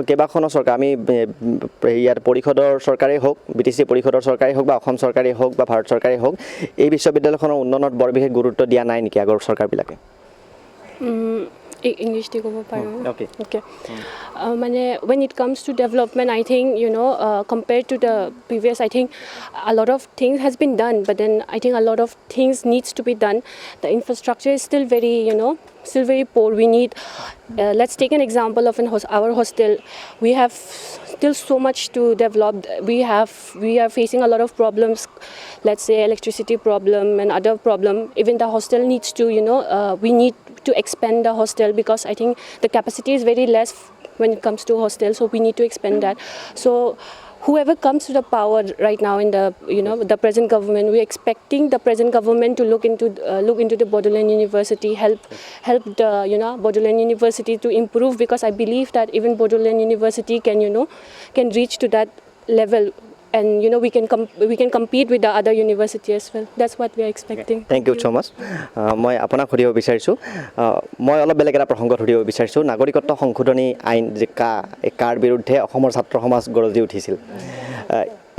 কেইবাখনো চৰকাৰ আমি ইয়াত পৰিষদৰ চৰকাৰেই হওক BTC পৰিষদৰ চৰকাৰেই হওক বা অসম চৰকাৰেই হওক বা ভাৰত চৰকাৰেই হওক এই বিশ্ববিদ্যালয়খনৰ উন্নয়নত বৰ বিশেষ গুৰুত্ব দিয়া নাই নেকি আগৰ চৰকাৰবিলাকে English to go okay. When it comes to development, I think compared to the previous, I think a lot of things has been done, but then I think a lot of things needs to be done. The infrastructure is still very still very poor. We need let's take an example of our hostel. We have still so much to develop. We are facing a lot of problems, let's say electricity problem and other problem. Even the hostel needs to we need to expand the hostel because I think the capacity is very less when it comes to hostel, so we need to expand that. So whoever comes to the power right now in the the present government, we're expecting the present government to look into the Bodoland University, help the Bodoland University to improve, because I believe that even Bodoland University can reach to that level, and we can compete with the other university as well. That's what we are expecting. Thank you so much. মই আপোনাক সুধিব বিচাৰিছোঁ মই অলপ বেলেগ এটা প্ৰসংগত সুধিব বিচাৰিছোঁ নাগৰিকত্ব সংশোধনী আইন যে কাৰ বিৰুদ্ধে অসমৰ ছাত্ৰ সমাজ গৰজি উঠিছিল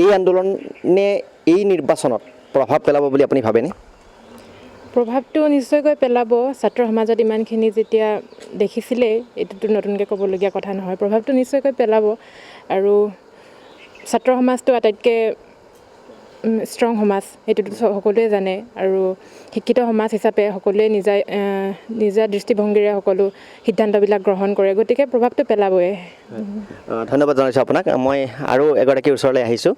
এই আন্দোলনে এই নিৰ্বাচনত প্ৰভাৱ পেলাব বুলি আপুনি ভাবেনে প্ৰভাৱটো নিশ্চয়কৈ পেলাব ছাত্ৰ সমাজত ইমানখিনি যেতিয়া দেখিছিলে এইটোতো নতুনকৈ ক'বলগীয়া কথা নহয় প্ৰভাৱটো নিশ্চয়কৈ পেলাব আৰু ছাত্ৰ সমাজটো আটাইতকৈ ষ্ট্ৰং সমাজ এইটোতো সকলোৱে জানে আৰু শিক্ষিত সমাজ হিচাপে সকলোৱে নিজা দৃষ্টিভংগীৰে সকলো সিদ্ধান্তবিলাক গ্ৰহণ কৰে গতিকে প্ৰভাৱটো পেলাবই ধন্যবাদ জনাইছোঁ আপোনাক মই আৰু এগৰাকীৰ ওচৰলৈ আহিছোঁ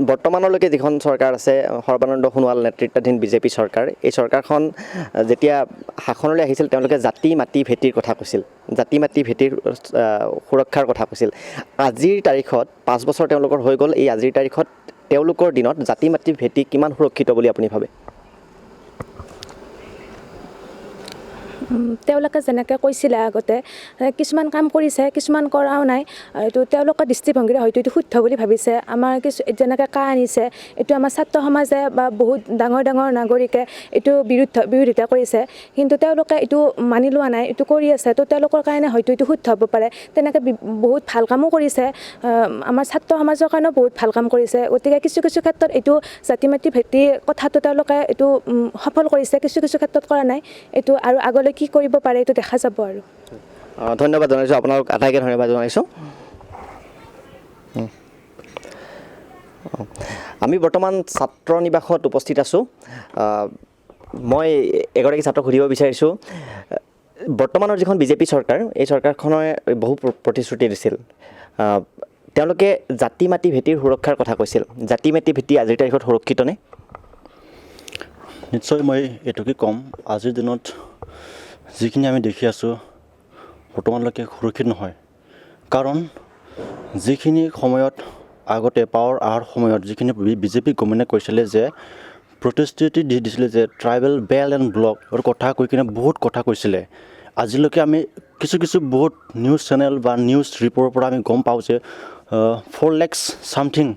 বৰ্তমানলৈকে যিখন চৰকাৰ আছে সৰ্বানন্দ সোণোৱাল নেতৃত্বাধীন বিজেপি চৰকাৰ এই চৰকাৰখন যেতিয়া শাসনলৈ আহিছিল তেওঁলোকে জাতি মাটি ভেটিৰ কথা কৈছিল জাতি মাটি ভেটিৰ সুৰক্ষাৰ কথা কৈছিল আজিৰ তাৰিখত 5 বছৰ তেওঁলোকৰ হৈ গ'ল এই আজিৰ তাৰিখত তেওঁলোকৰ দিনত জাতি মাটি ভেটি কিমান সুৰক্ষিত বুলি আপুনি ভাবে তেওঁলোকে যেনেকৈ কৈছিলে আগতে কিছুমান কাম কৰিছে কিছুমান কৰাও নাই এইটো তেওঁলোকৰ দৃষ্টিভংগীৰে হয়তো এইটো শুদ্ধ বুলি ভাবিছে আমাৰ যেনেকৈ কা আনিছে এইটো আমাৰ ছাত্ৰ সমাজে বা বহুত ডাঙৰ নাগৰিকে এইটো বিৰোধিতা কৰিছে কিন্তু তেওঁলোকে এইটো মানি লোৱা নাই এইটো কৰি আছে তো তেওঁলোকৰ কাৰণে হয়তো এইটো শুদ্ধ হ'ব পাৰে তেনেকৈ বহুত ভাল কামো কৰিছে আমাৰ ছাত্ৰ সমাজৰ কাৰণেও বহুত ভাল কাম কৰিছে গতিকে কিছু ক্ষেত্ৰত এইটো জাতি মাটি ভেটি কথাটো তেওঁলোকে এইটো সফল কৰিছে কিছু ক্ষেত্ৰত কৰা নাই এইটো আৰু আগলৈ কি কৰিব পাৰে এইটো দেখা যাব আৰু ধন্যবাদ জনাইছোঁ আপোনালোক আটাইকে ধন্যবাদ জনাইছোঁ আমি বৰ্তমান ছাত্ৰ নিবাসত উপস্থিত আছোঁ মই এগৰাকী ছাত্ৰক সুধিব বিচাৰিছোঁ বৰ্তমানৰ যিখন বিজেপি চৰকাৰ এই চৰকাৰখনে বহু প্ৰতিশ্ৰুতি দিছিল তেওঁলোকে জাতি মাটি ভেটিৰ সুৰক্ষাৰ কথা কৈছিল জাতি মাটি ভেটি আজিৰ তাৰিখত সুৰক্ষিতনে নিশ্চয় মই এইটোকে ক'ম আজিৰ দিনত যিখিনি আমি দেখি আছোঁ বৰ্তমানলৈকে সুৰক্ষিত নহয় কাৰণ যিখিনি সময়ত আগতে পাৱাৰ অহাৰ সময়ত যিখিনি বিজেপি গভৰ্ণমেণ্টে কৈছিলে যে প্ৰতিশ্ৰুতি দিছিলে যে ট্ৰাইবেল বেল্ট এণ্ড ব্লকৰ কথা কৈ কিনে বহুত কথা কৈছিলে আজিলৈকে আমি কিছু বহুত নিউজ চেনেল বা নিউজ ৰিপৰ্টৰ পৰা আমি গম পাওঁ যে 4 lakhs সামথিং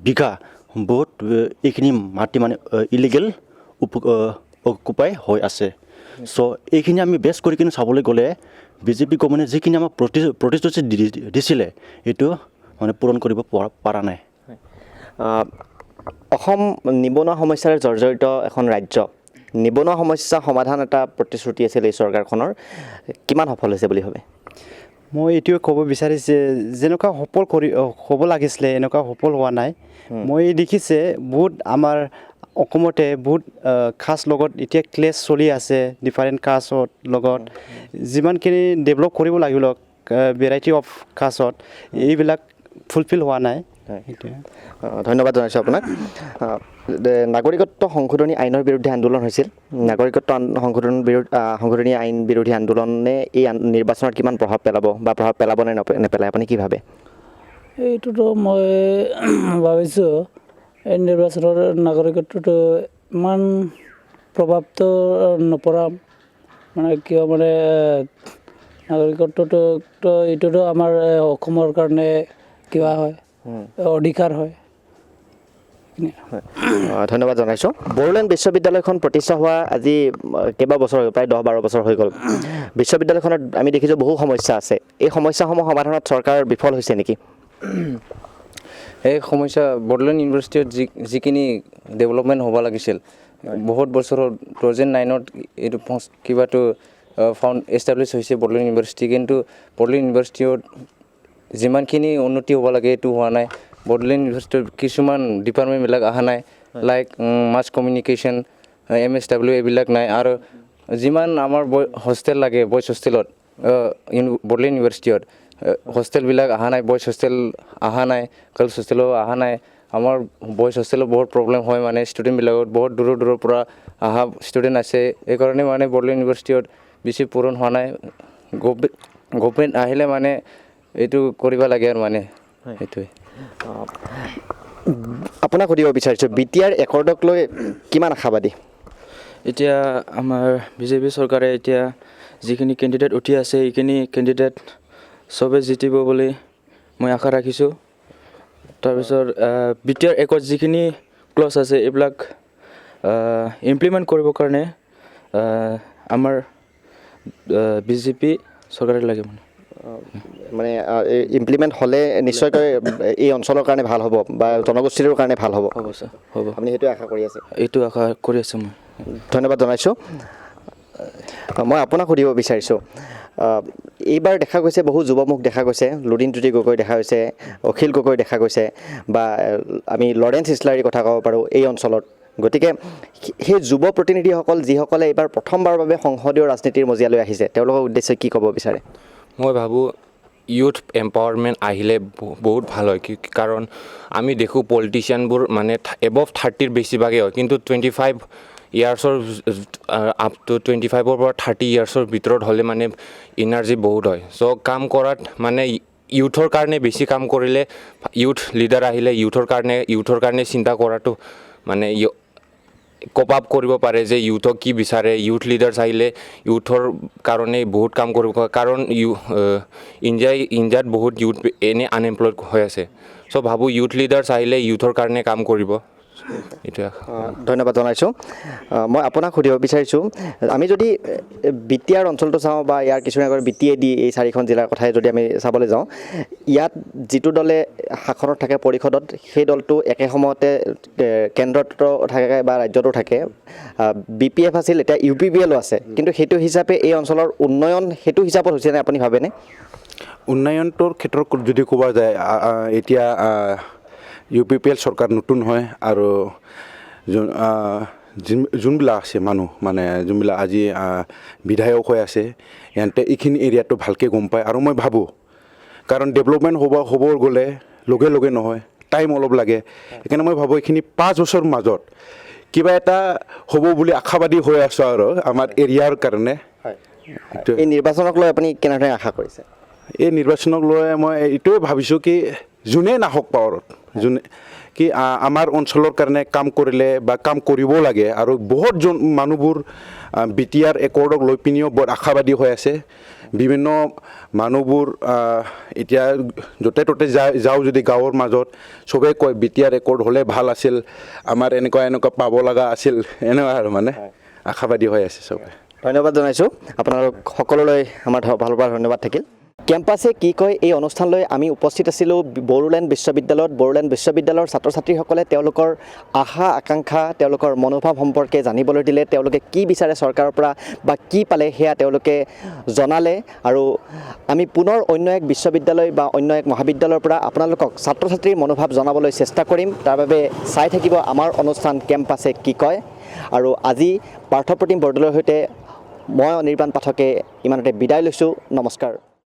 বিঘা বহুত এইখিনি মাটি মানে ইলিগেল অকুপাই হৈ আছে চ' এইখিনি আমি বেছ কৰি কিনে চাবলৈ গ'লে বিজেপি গভৰ্ণমেণ্টে যিখিনি আমাক প্ৰতিশ্ৰুতি দিছিলে এইটো মানে পূৰণ কৰিব পৰা নাই অসম নিবনুৱা সমস্যাৰে জৰ্জৰিত এখন ৰাজ্য নিবনুৱা সমস্যা সমাধান এটা প্ৰতিশ্ৰুতি আছিল এই চৰকাৰখনৰ কিমান সফল হৈছে বুলি ভাবে মই এইটোৱে ক'ব বিচাৰিছে যেনেকুৱা সফল হ'ব লাগিছিলে এনেকুৱা সফল হোৱা নাই মই দেখিছে বহুত আমাৰ অসমতে বহুত খাছ লগত এতিয়া ক্লেছ চলি আছে ডিফাৰেণ্ট কাষ্টৰ লগত যিমানখিনি ডেভেলপ কৰিব লাগিব ভেৰাইটি অফ কাষ্টত এইবিলাক ফুলফিল হোৱা নাই ধন্যবাদ জনাইছোঁ আপোনাক নাগৰিকত্ব সংশোধনী আইনৰ বিৰুদ্ধে আন্দোলন হৈছিল নাগৰিকত্ব সংশোধনী আইন বিৰোধী আন্দোলনে এই নিৰ্বাচনত কিমান প্ৰভাৱ পেলাব বা প্ৰভাৱ পেলাব নে নেপেলায় আপুনি কি ভাবে এইটোতো মই ভাবিছোঁ এই নিৰ্বাচনৰ নাগৰিকত্বটো ইমান প্ৰভাৱটো নপৰা মানে কিয় মানে নাগৰিকত্বটো এইটোতো আমাৰ অসমৰ কাৰণে কিবা হয় অধিকাৰ হয় ধন্যবাদ জনাইছোঁ বড়োলেণ্ড বিশ্ববিদ্যালয়খন প্ৰতিষ্ঠা হোৱা আজি কেইবা বছৰ প্ৰায় 10-12 বছৰ হৈ গ'ল বিশ্ববিদ্যালয়খনত আমি দেখিছোঁ বহু সমস্যা আছে এই সমস্যাসমূহ সমাধানত চৰকাৰ বিফল হৈছে নেকি এই সমস্যা বড়োলেণ্ড ইউনিভাৰ্চিটিত যিখিনি ডেভেলপমেণ্ট হ'ব লাগিছিল বহুত বছৰত 2009ত এইটো কিবাটো এষ্টাব্লিছ হৈছে বড়োলেণ্ড ইউনিভাৰ্চিটি কিন্তু বড়োলেণ্ড ইউনিভাৰ্চিটিত যিমানখিনি উন্নতি হ'ব লাগে এইটো হোৱা নাই বড়োলেণ্ড ইউনিভাৰ্চিটিৰ কিছুমান ডিপাৰ্টমেণ্টবিলাক অহা নাই লাইক মাছ কমিউনিকেশ্যন MSW এইবিলাক নাই আৰু যিমান আমাৰ হোষ্টেল লাগে বইজ হোষ্টেলত বড়োলেণ্ড ইউনিভাৰ্চিটিত হোষ্টেলবিলাক অহা নাই বইজ হোষ্টেল অহা নাই গাৰ্লছ হোষ্টেলো অহা নাই আমাৰ বইজ হোষ্টেলত বহুত প্ৰব্লেম হয় মানে ষ্টুডেণ্টবিলাকত বহুত দূৰৰ পৰা অহা ষ্টুডেণ্ট আছে এইকাৰণে মানে বড়োলেণ্ড ইউনিভাৰ্চিটিত বেছি পূৰণ হোৱা নাই গভৰ্ণমেণ্ট আহিলে মানে এইটো কৰিব লাগে আৰু মানে সেইটোৱে আপোনাক সুধিব বিচাৰিছোঁ BTR একৰ্ডক লৈ কিমান আশাবাদী এতিয়া আমাৰ BJP চৰকাৰে এতিয়া যিখিনি কেণ্ডিডেট উঠি আছে এইখিনি কেণ্ডিডেট চবে জিতিব বুলি মই আশা ৰাখিছোঁ তাৰপিছত BTR একৰ্ড যিখিনি ক্লজ আছে এইবিলাক ইমপ্লিমেণ্ট কৰিবৰ কাৰণে আমাৰ BJP চৰকাৰে লাগে মানে ইমপ্লিমেণ্ট হ'লে নিশ্চয়কৈ এই অঞ্চলৰ কাৰণে ভাল হ'ব বা জনগোষ্ঠীৰ কাৰণে ভাল হ'ব হ'ব ছাৰ হ'ব আপুনি সেইটো আশা কৰি আছে এইটো আশা কৰি আছোঁ মই ধন্যবাদ জনাইছোঁ মই আপোনাক সুধিব বিচাৰিছোঁ এইবাৰ দেখা গৈছে বহু যুৱমুখ দেখা গৈছে লুৰিণজ্যোতি গগৈ দেখা গৈছে অখিল গগৈ দেখা গৈছে বা আমি লৰেন্স ইছলাৰীৰ কথা ক'ব পাৰোঁ এই অঞ্চলত গতিকে সেই যুৱ প্ৰতিনিধিসকল যিসকলে এইবাৰ প্ৰথমবাৰৰ বাবে সংসদীয় ৰাজনীতিৰ মজিয়ালৈ আহিছে তেওঁলোকৰ উদ্দেশ্যে কি ক'ব বিচাৰে মই ভাবোঁ ইউথ এম্পাৱাৰমেণ্ট আহিলে বহুত ভাল হয় কাৰণ আমি দেখোঁ পলিটিচিয়ানবোৰ মানে এবভ 30ৰ বেছিভাগেই হয় কিন্তু 25 ইয়াৰ্ছৰ আপ টু 25ৰ পৰা 30 ইয়াৰ্ছৰ ভিতৰত হ'লে মানে এনাৰ্জি বহুত হয় চ' কাম কৰাত মানে ইউথৰ কাৰণে বেছি কাম কৰিলে ইউথ লিডাৰ আহিলে ইউথৰ কাৰণে চিন্তা কৰাটো মানে কপ আপ কৰিব পাৰে যে ইউথক কি বিচাৰে ইউথ লিডাৰ্ছ আহিলে ইউথৰ কাৰণে বহুত কাম কৰিব কাৰণ ইণ্ডিয়াত বহুত ইউথ এনে আনএমপ্লয়ড হৈ আছে চ' ভাবোঁ ইউথ লিডাৰ্ছ আহিলে ইউথৰ কাৰণে কাম কৰিব এইটোৱে ধন্যবাদ জনাইছোঁ মই আপোনাক সুধিব বিচাৰিছোঁ আমি যদি BTR অঞ্চলটো চাওঁ বা ইয়াৰ কিছুদিন আগৰ BTAD এই 4খন জিলাৰ কথাই যদি আমি চাবলৈ যাওঁ ইয়াত যিটো দলে শাসনত থাকে পৰিষদত সেই দলটো একে সময়তে কেন্দ্ৰতো থাকে বা ৰাজ্যতো থাকে BPF আছিল এতিয়া UPPL আছে কিন্তু সেইটো হিচাপে এই অঞ্চলৰ উন্নয়ন সেইটো হিচাপত হৈছেনে আপুনি ভাবেনে উন্নয়নটোৰ ক্ষেত্ৰত যদি ক'ব যায় এতিয়া UPPL চৰকাৰ নতুন হয় আৰু যোনবিলাক আছে মানুহ মানে যোনবিলাক আজি বিধায়ক হৈ আছে ইহঁতে এইখিনি এৰিয়াটো ভালকৈ গম পায় আৰু মই ভাবোঁ কাৰণ ডেভেলপমেণ্ট হ'ব গ'লে লগে নহয় টাইম অলপ লাগে সেইকাৰণে মই ভাবোঁ এইখিনি 5 বছৰ মাজত কিবা এটা হ'ব বুলি আশাবাদী হৈ আছোঁ আৰু আমাৰ এৰিয়াৰ কাৰণে এই নিৰ্বাচনক লৈ আপুনি কেনেদৰে আশা কৰিছে এই নিৰ্বাচনক লৈ মই এইটোৱে ভাবিছোঁ কি যোনে নাহক পাৱাৰত যোনে কি আমাৰ অঞ্চলৰ কাৰণে কাম কৰিলে বা কাম কৰিব লাগে আৰু বহুতজন মানুহবোৰ BTR একৰ্ডক লৈ পিনিও বৰ আশাবাদী হৈ আছে বিভিন্ন মানুহবোৰ এতিয়া য'তে ত'তে যাওঁ যদি গাঁৱৰ মাজত চবেই কয় BTR একৰ্ড হ'লে ভাল আছিল আমাৰ এনেকুৱা পাব লগা আছিল এনেকুৱা আৰু মানে আশাবাদী হৈ আছে চবে ধন্যবাদ জনাইছোঁ আপোনালোক সকলোলৈ আমাৰ ফালৰ পৰা ধন্যবাদ থাকিল কেম্পাছে কি কয় এই অনুষ্ঠানলৈ আমি উপস্থিত আছিলোঁ বড়োলেণ্ড বিশ্ববিদ্যালয়ত। বড়োলেণ্ড বিশ্ববিদ্যালয়ৰ ছাত্ৰ ছাত্ৰীসকলে তেওঁলোকৰ আশা আকাংক্ষা তেওঁলোকৰ মনোভাৱ সম্পৰ্কে জানিবলৈ দিলে। তেওঁলোকে কি বিচাৰে চৰকাৰৰ পৰা বা কি পালে সেয়া তেওঁলোকে জনালে। আৰু আমি পুনৰ অন্য এক বিশ্ববিদ্যালয় বা অন্য এক মহাবিদ্যালয়ৰ পৰা আপোনালোকক ছাত্ৰ ছাত্ৰীৰ মনোভাৱ জনাবলৈ চেষ্টা কৰিম। তাৰ বাবে চাই থাকিব আমাৰ অনুষ্ঠান কেম্পাছে কি কয়। আৰু আজি পাৰ্থপ্ৰতিম বৰদলৈৰ সৈতে মই অনিৰ্বাণ পাঠকে ইমানতে বিদায় লৈছোঁ। নমস্কাৰ।